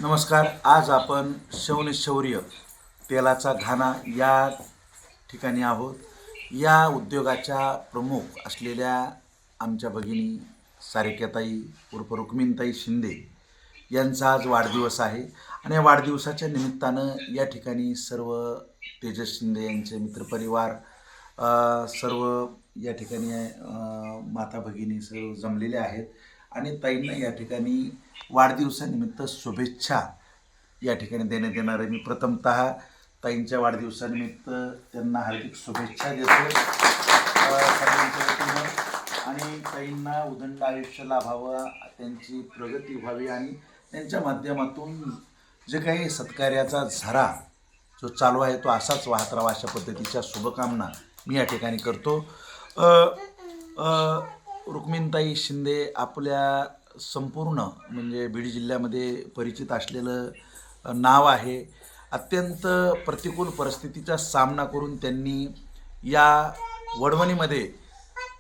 नमस्कार. आज आपण शौर्य तेलाचा घाणा या ठिकाणी आहोत. या उद्योगाच्या प्रमुख असलेल्या आमच्या भगिनी सारिकाताई उर्फ रुक्मिणीताई शिंदे यांचा आज वाढदिवस आहे आणि या वाढदिवसाच्या निमित्तानं या ठिकाणी सर्व तेजस शिंदे यांचे मित्रपरिवार सर्व या ठिकाणी माता भगिनी सर्व जमलेले आहेत आणि ताईंना या ठिकाणी वाढदिवसानिमित्त शुभेच्छा या ठिकाणी देण्यात येणार आहे. मी प्रथमतः ताईंच्या वाढदिवसानिमित्त त्यांना हार्दिक शुभेच्छा देतो सगळ्यांच्या वतीनं. आणि ताईंना उदंड आयुष्य लाभावं, त्यांची प्रगती व्हावी आणि त्यांच्या माध्यमातून जे काही सत्कार्याचा झरा जो चालू आहे तो असाच वाहत राहावा अशा पद्धतीच्या शुभकामना मी या ठिकाणी करतो. रुक्मिणीताई शिंदे आपल्या संपूर्ण म्हणजे बीड जिल्ह्यामध्ये परिचित असलेलं नाव आहे. अत्यंत प्रतिकूल परिस्थितीचा सामना करून त्यांनी या वडवणीमध्ये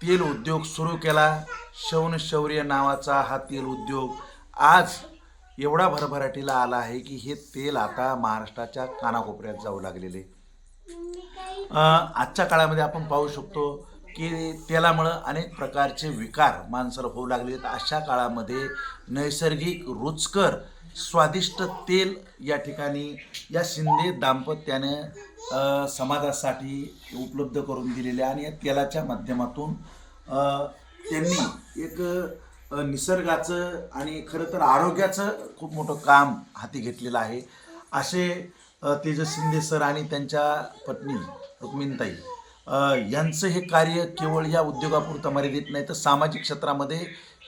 तेल उद्योग सुरू केला. शौर्य नावाचा हा तेल उद्योग आज एवढा भरभराटीला आला आहे की हे तेल आता महाराष्ट्राच्या कानाकोपऱ्यात जाऊ लागलेले. आजच्या काळामध्ये आपण पाहू शकतो की तेलामुळं अनेक प्रकारचे विकार माणसाला होऊ लागले आहेत. अशा काळामध्ये नैसर्गिक रुचकर स्वादिष्ट तेल या ठिकाणी या शिंदे दाम्पत्याने समाजासाठी उपलब्ध करून दिलेले आणि या तेलाच्या माध्यमातून त्यांनी एक निसर्गाचं आणि खरं तर आरोग्याचं खूप मोठं काम हाती घेतलेलं आहे. असे तेजस शिंदे सर आणि त्यांच्या पत्नी रुक्मिणीताई यांचं हे कार्य केवळ या उद्योगापुरतं मर्यादित नाही तर सामाजिक क्षेत्रामध्ये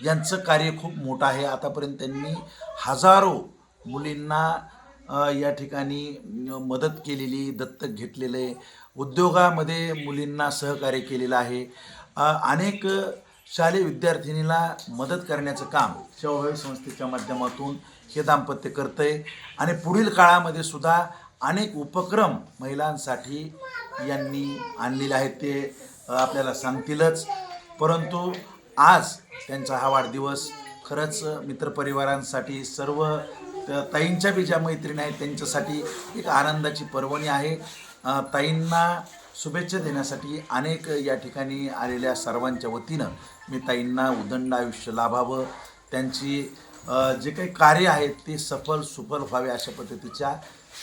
यांचं कार्य खूप मोठं आहे. आतापर्यंत त्यांनी हजारो मुलींना या ठिकाणी मदत केलेली, दत्तक घेतलेले, उद्योगामध्ये मुलींना सहकार्य केलेलं आहे. अनेक शालेय विद्यार्थिनीला मदत करण्याचं काम सेवाभावी संस्थेच्या माध्यमातून हे दाम्पत्य करतं आहे आणि पुढील काळामध्ये सुद्धा अनेक उपक्रम महिलांसाठी यांनी आणलेले आहेत ते आपल्याला सांगतीलच. परंतु आज त्यांचा हा वाढदिवस खरंच मित्रपरिवारांसाठी सर्व ताईंच्या बी ज्या मैत्रिणी आहेत त्यांच्यासाठी एक आनंदाची पर्वणी आहे. ताईंना शुभेच्छा देण्यासाठी अनेक या ठिकाणी आलेल्या सर्वांच्या वतीनं मी ताईंना उदंड आयुष्य लाभावं, त्यांची जे काही कार्य आहेत ते सफल सुफल व्हावे अशा पद्धतीच्या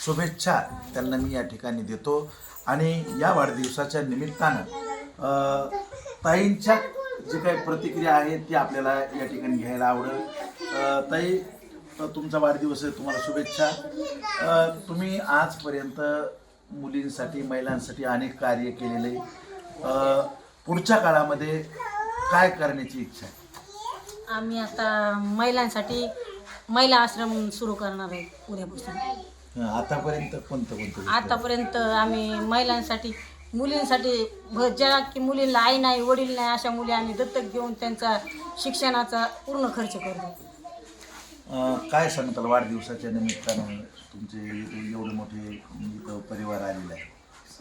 शुभेच्छा त्यांना मी या ठिकाणी देतो. आणि या वाढदिवसाच्या निमित्तानं ताईंच्या जे काही प्रतिक्रिया आहेत ती आपल्याला या ठिकाणी घ्यायला आवडेल. ताई, तुमचा वाढदिवस आहे, तुम्हाला शुभेच्छा. तुम्ही आजपर्यंत मुलींसाठी महिलांसाठी अनेक कार्य केलेले, पुढच्या काळामध्ये काय करण्याची इच्छा आहे? आम्ही आता महिलांसाठी महिला आश्रम सुरू करणार आहे उद्यापासून. आतापर्यंत कोणतं आतापर्यंत आम्ही महिलांसाठी मुलींसाठी ज्या की मुलींना आई नाही वडील नाही अशा मुली आम्ही दत्तक घेऊन त्यांचा शिक्षणाचा पूर्ण खर्च करतो. काय सांगताल वाढदिवसाच्या निमित्तानं तुमचे एवढे मोठे इथं परिवार आलेले आहे?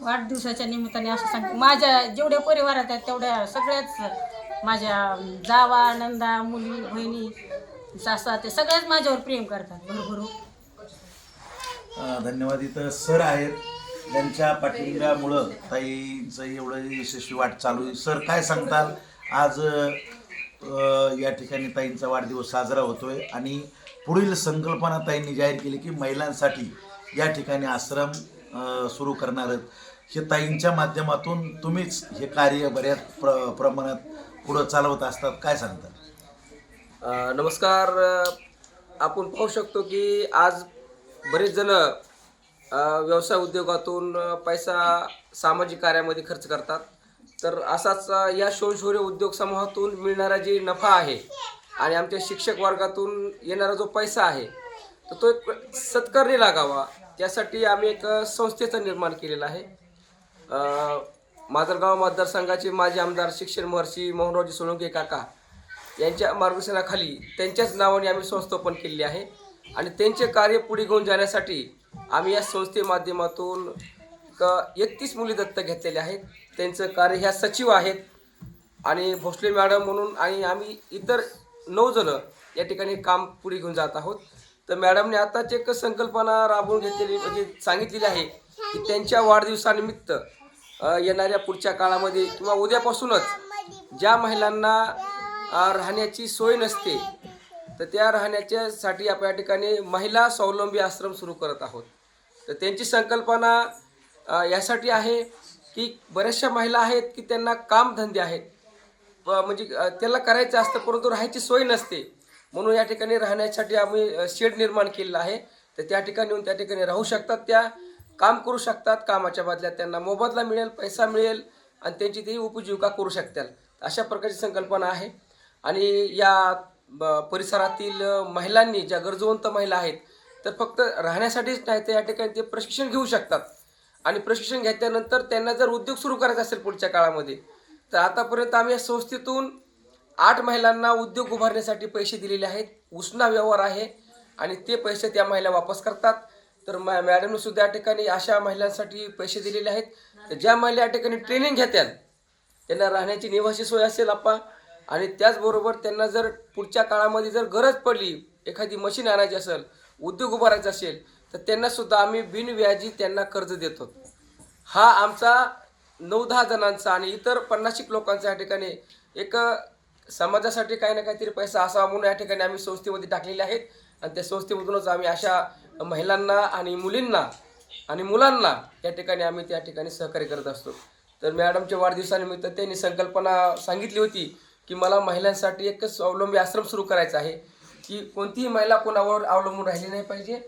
वाढदिवसाच्या निमित्ताने असं सांगते, माझ्या जेवढ्या परिवारात आहेत तेवढ्या सगळ्याच माझ्या जावा नंदा मुली बहिणी सासा ते सगळ्याच माझ्यावर प्रेम करतात भरभरून. धन्यवाद. इथं सर आहेत, त्यांच्या पाठिंब्यामुळं ताईंचं एवढं यशस्वी वाट चालू आहे. सर, काय सांगताल? आज या ठिकाणी ताईंचा वाढदिवस साजरा होतोय आणि पुढील संकल्पना ताईंनी जाहीर केली की महिलांसाठी या ठिकाणी आश्रम सुरू करणार आहेत. हे ताईंच्या माध्यमातून तुम्हीच हे कार्य बऱ्याच प्रमाणात पुढं चालवत असतात, काय सांगता? नमस्कार. आपण पाहू शकतो की आज बरेच जण व्यवसाय उद्योगातून पैसा सामाजिक कार्यामध्ये खर्च करतात. तर असाच या शौर्य उद्योग समूहातून मिळणारा जे नफा आहे आणि आमच्या शिक्षक वर्गातून येणारा जो पैसा आहे तर तो एक सत्कारणी लागावा त्यासाठी आम्ही एक संस्थेचं निर्माण केलेलं आहे. माजलगाव मतदारसंघाचे माजी आमदार शिक्षण महर्षी मोहनरावजी सोळंके काका यांच्या मार्गदर्शनाखाली त्यांच्याच नावाने आम्ही संस्थापन केलेली आहे आणि त्यांचे कार्य पुढे घेऊन जाण्यासाठी आम्ही या संस्थे माध्यमातून 31 मुली दत्तक घेतलेल्या आहेत. त्यांचं कार्य ह्या सचिव आहेत आणि भोसले मॅडम म्हणून आणि आम्ही इतर 9 जण या ठिकाणी काम पुढे घेऊन जात आहोत. तर मॅडमने आताच एक संकल्पना राबवून घेतलेली म्हणजे सांगितलेली आहे की त्यांच्या वाढदिवसानिमित्त येणाऱ्या पुढच्या काळामध्ये किंवा उद्यापासूनच ज्या महिलांना राहण्याची सोय नसते तर त्या राहण्याच्यासाठी आपण या ठिकाणी महिला स्वावलंबी आश्रम सुरू करत आहोत. तर त्यांची संकल्पना यासाठी आहे की बऱ्याचशा महिला आहेत की त्यांना कामधंदे आहेत म्हणजे त्याला करायचं असतं परंतु राहायची सोय नसते. म्हणून या ठिकाणी राहण्यासाठी आम्ही शेड निर्माण केलेलं आहे. तर त्या ठिकाणी येऊन त्या ठिकाणी राहू शकतात, त्या काम करू शकतात, कामाच्या बदल्यात त्यांना मोबदला मिळेल, पैसा मिळेल आणि त्यांची ती उपजीविका करू शकतात. अशा प्रकारची संकल्पना आहे. आणि या परिसरातील महिलांनी ज्या गरजवंत महिला आहेत तर फक्त राहण्यासाठीच नाही तर या ठिकाणी ते प्रशिक्षण घेऊ शकतात. आणि प्रशिक्षण घेतल्यानंतर त्यांना जर उद्योग सुरू करायचा असेल पुढच्या काळामध्ये तर आतापर्यंत आम्ही या संस्थेतून 8 महिलांना उद्योग उभारण्यासाठी पैसे दिलेले आहेत. उसना व्यवहार आहे आणि ते पैसे त्या महिला वापस करतात. तर मॅडमने सुद्धा या ठिकाणी अशा महिलांसाठी पैसे दिलेले आहेत. तर ज्या महिला या ठिकाणी ट्रेनिंग घेतात त्यांना राहण्याची निवासी सोय असेल आणि त्याचबरोबर त्यांना जर पुढच्या काळामध्ये जर गरज पडली, एखादी मशीन आणायची असेल, उद्योग उभारायचा असेल तर त्यांनासुद्धा आम्ही बिनव्याजी त्यांना कर्ज देतो. हा आमचा 9-10 जणांचा आणि इतर 50 लोकांचा या ठिकाणी एक समाजासाठी काही ना काहीतरी पैसा असावा म्हणून या ठिकाणी आम्ही संस्थेमध्ये टाकलेले आहेत. आणि त्या संस्थेमधूनच आम्ही अशा महिलांना आणि मुलींना आणि मुलांना या ठिकाणी आम्ही त्या ठिकाणी सहकार्य करत असतो. तर मॅडमच्या वाढदिवसानिमित्त त्यांनी संकल्पना सांगितली होती की मला महिलांसाठी एक स्वावलंबी आश्रम सुरू करायचा आहे की कोणतीही महिला कोणावर अवलंबून राहिली नाही पाहिजे.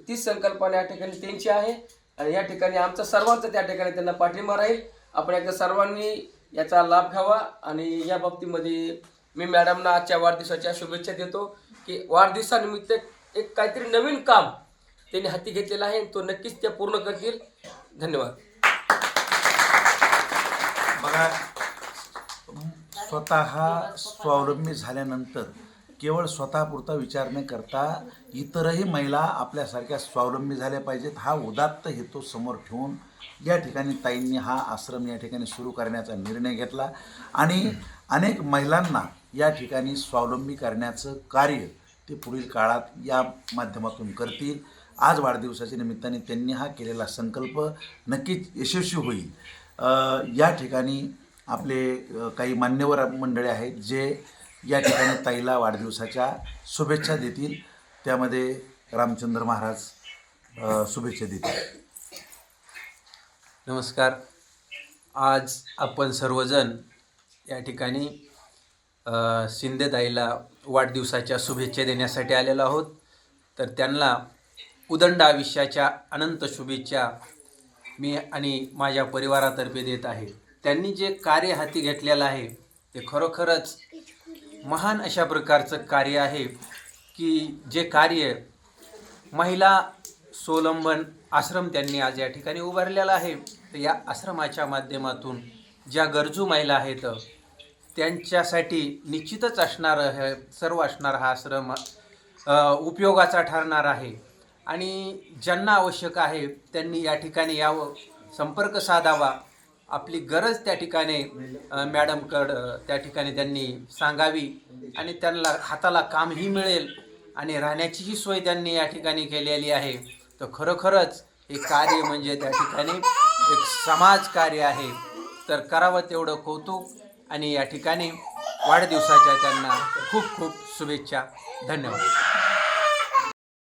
तीच संकल्पना या ठिकाणी त्यांची आहे आणि या ठिकाणी आमचा सर्वांचा त्या ठिकाणी त्यांना पाठिंबा राहील. आपण एकदा सर्वांनी याचा लाभ घ्यावा. आणि या बाबतीमध्ये मी मॅडमना आजच्या वाढदिवसाच्या शुभेच्छा देतो की वाढदिवसानिमित्त एक काहीतरी नवीन काम त्यांनी हाती घेतलेलं आहे, तो नक्कीच ते पूर्ण करतील. धन्यवाद. बघा, स्वतः स्वावलंबी झाल्यानंतर केवळ स्वतःपुरता विचार न करता इतरही महिला आपल्यासारख्या स्वावलंबी झाल्या पाहिजेत हा उदात्त हेतू समोर ठेवून या ठिकाणी ताईंनी हा आश्रम या ठिकाणी सुरू करण्याचा निर्णय घेतला आणि अनेक महिलांना या ठिकाणी स्वावलंबी करण्याचं कार्य ते पुढील काळात या माध्यमातून करतील. आज वाढदिवसाच्या निमित्ताने त्यांनी हा केलेला संकल्प नक्कीच यशस्वी होईल. या ठिकाणी आपले काही मान्यवर मंडळी आहेत जे या ठिकाणी ताईला वाढदिवसाच्या शुभेच्छा देतील. त्यामध्ये रामचंद्र महाराज शुभेच्छा देतील. नमस्कार. आज आपण सर्वजण या ठिकाणी शिंदेताईला वाढदिवसाच्या शुभेच्छा देण्यासाठी आलेलो आहोत. तर त्यांना उदंड आयुष्याच्या अनंत शुभेच्छा मी आणि माझ्या परिवारातर्फे देत आहे. त्यांनी जे कार्य हाती घेतलेलं आहे ते खरोखरच महान अशा प्रकारचं कार्य आहे की जे कार्य महिला स्वावलंबन आश्रम त्यांनी आज या ठिकाणी उभारलेला आहे. तर या आश्रमाच्या माध्यमातून ज्या गरजू महिला आहेत त्यांच्यासाठी निश्चितच सर्व असणारा हा आश्रम उपयोगाचा ठरणार आहे. आणि ज्यांना आवश्यक आहे त्यांनी या ठिकाणी यावं, संपर्क साधावा, आपली गरज त्या ठिकाणी मॅडमकडं त्या ठिकाणी त्यांनी सांगावी आणि त्यांना हाताला कामही मिळेल आणि राहण्याचीही सोय त्यांनी या ठिकाणी केलेली आहे. तर खरोखरच हे कार्य म्हणजे त्या ठिकाणी एक समाज कार्य आहे. तर करावं तेवढं कौतुक आणि या ठिकाणी वाढदिवसाच्या त्यांना खूप खूप शुभेच्छा. धन्यवाद.